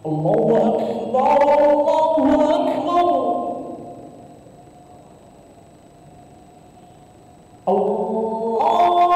الله أكبر الله أكبر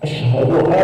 أشهد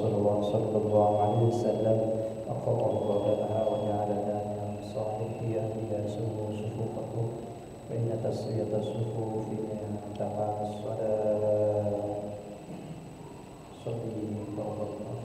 Rasulullah sallallahu alaihi wasallam aqarra lana wa ja'alana min salihi ahliya sufufahu wa inna taswiyata sufufi min tamam as-salat salli Allahu Akbar.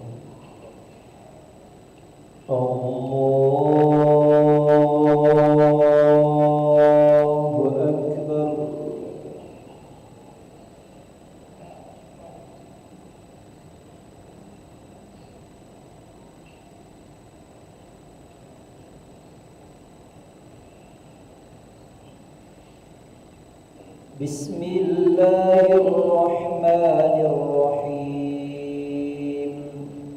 Bismillahirrahmanirrahim.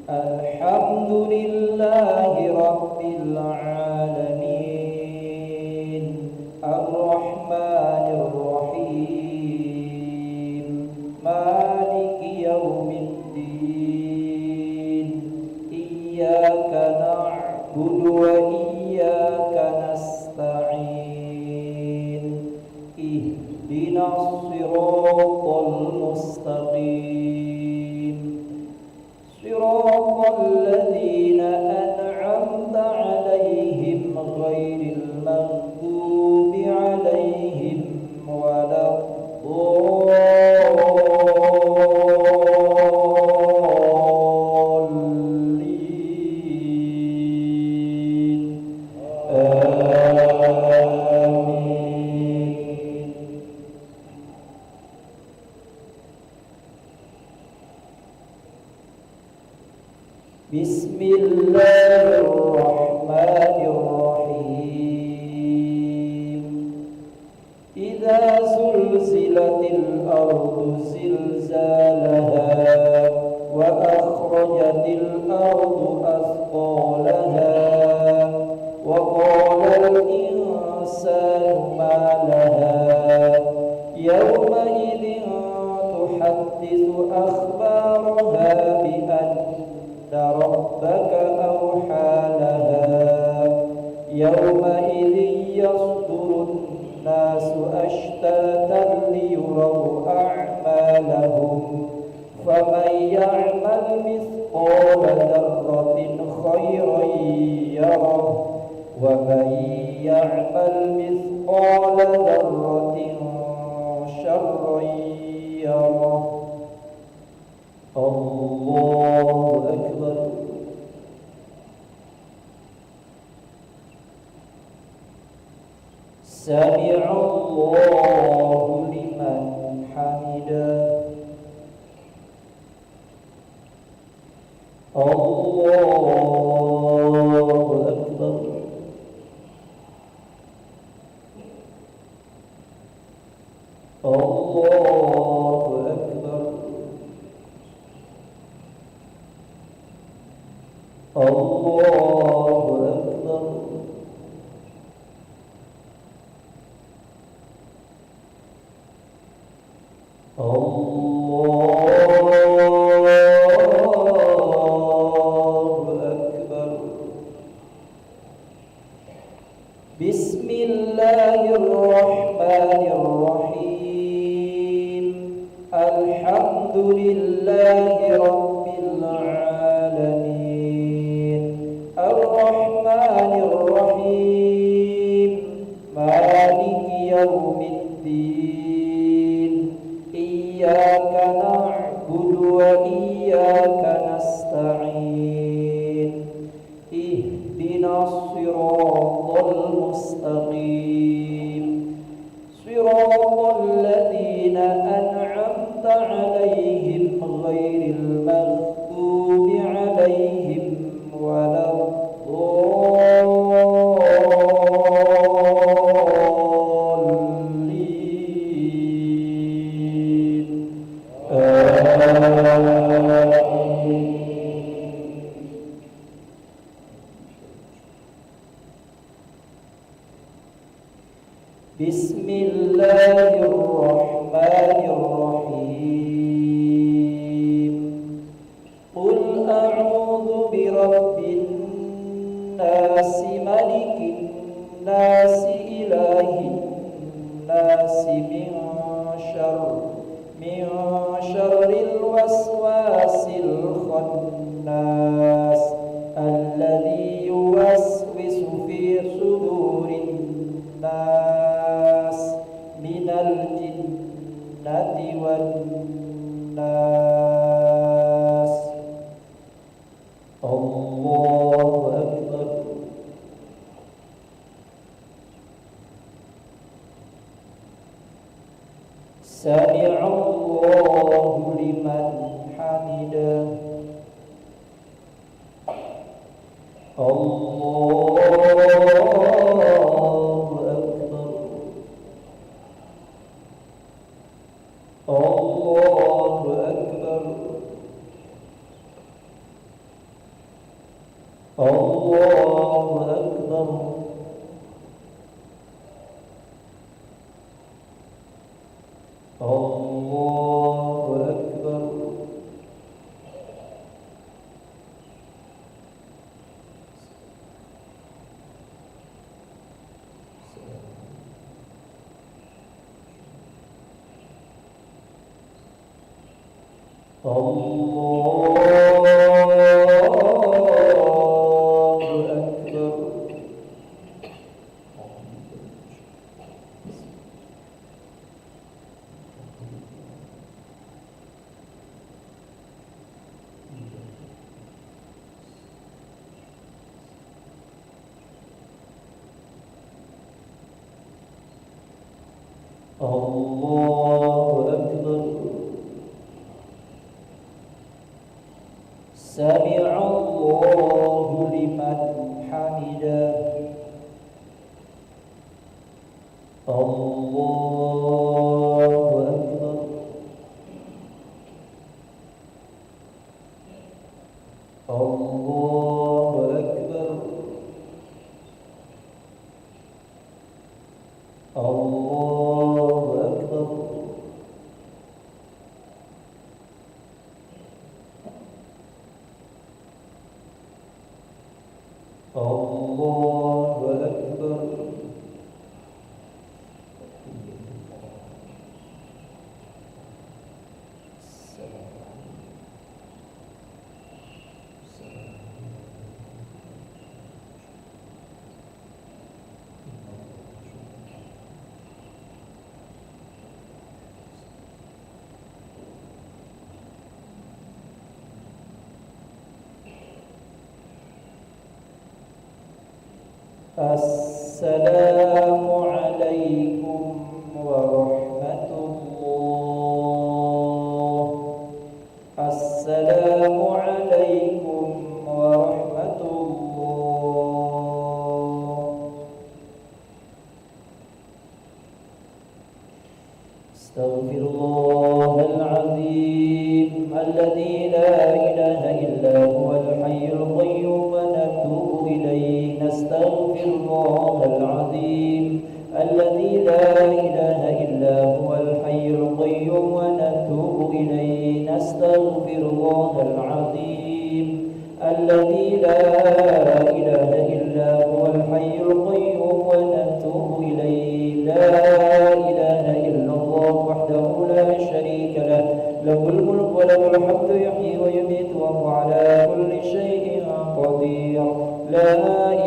Alhamdulillahi rabbil alamin. Ar-Rahmanir Rahim. Maliki yaumiddin. Iyyaka na'budu wa iyyaka nasta'in. Ihdinas siratal mustaqim. Siratal ladzina an'amta 'alaihim ghairil maghdubi 'alaihim waladdallin. Amin. Bismillahirrahmanirrahim. Idza zulzilatil ardu zilzalaha wa akhrajatil ardu athqalaha wa qala al-insanu ma laha yawma idzin tuhaddithu akhbaraha bi anna rabbaka awha laha yawma idzin yasdurun nasu ashtatan liyuraw a'malahum faman ya'mal mithqala dzarratin khairan yarah wa man ya'mal mithqala dzarratin syarran yarah. Allahu Akbar. Sami'allahu liman hamidah. Allahu Akbar. Allahu Akbar. Allahu Akbar. Allahu Akbar. Bismillahirrahmanirrahim. Alhamdulillahi rabbil alamin. Ar-Rahmanir Rahim. Maliki yaumiddin. Iyyaka na'budu wa iyyaka nasta'in. Ihdinas siratal mustaqim. Siratal ladzina an'amta 'alaihim ghairil maghdubi 'alaihim waladdallin. Amin. Bismillahirrahmanirrahim. Qul a'udzu birabbin nasi malikin nasi ilahin nasi min syarril waswasil khannas الناس الذي يوسوس في صدور الناس من الجنة والناس. الله أكبر. سمع الله لمن حمده. الله أكبر. الله أكبر. الله أكبر. الله أكبر. الله أكبر. سمع الله لمن حمده. الله أكبر. الله أكبر. الله أكبر. الله أكبر. السلام عليكم ورحمة الله. السلام عليكم ورحمة الله. استغفر الله العظيم الذي لا إله إلا هو الحي القيوم ونتوب إليه. نستغفر الله العظيم الذي لا إله إلا هو الحي القيوم ونتوب إليه. نستغفر الله العظيم الذي لا إله إلا هو الحي القيوم ونتوب إليه. لا إله إلا الله وحده لا شريك له، له الملك وله الحمد يحيي ويميت وهو على كل شيء قدير. لا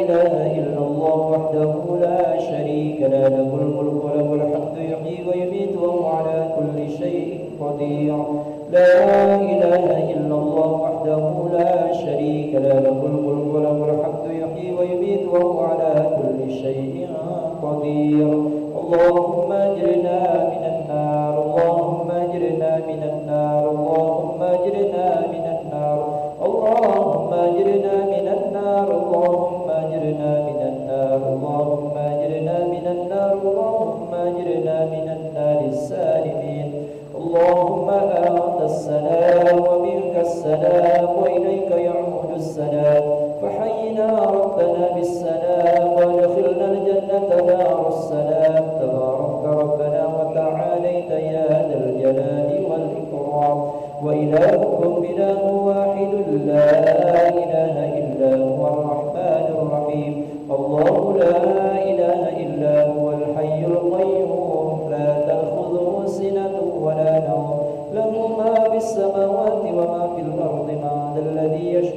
إله إلا الله وحده لا شريك له، له الملك وله الحمد يحيي ويميت وهو على كل شيء قدير. لا إله إلا الله وحده لا شريك له، له الملك وله الحمد يحيي ويميت وهو على كل شيء قدير. اللهم أجرنا من النار. اللهم أجرنا من النار. اللهم أجرنا من النار. اللهم أجرنا من النار. اللهم أجرنا من النار. اللهم أجرنا من النار. اللهم أجرنا من النار السالمين. اللهم أنت السلام ومنك السلام وإليك يعود السلام، فحينا ربنا بالسلام وادخلنا الجنة دار السلام. تبارك ربنا وتعاليت يا ذا الجلال والإكرام. وإلهكم إله واحد لا إله إلا هو الرحمن الرحيم. الله لا إله إلا هو الحي القيوم لا تأخذه سنة ولا نوم، له ما في السماوات وما في الأرض. من ذا الذي يشفع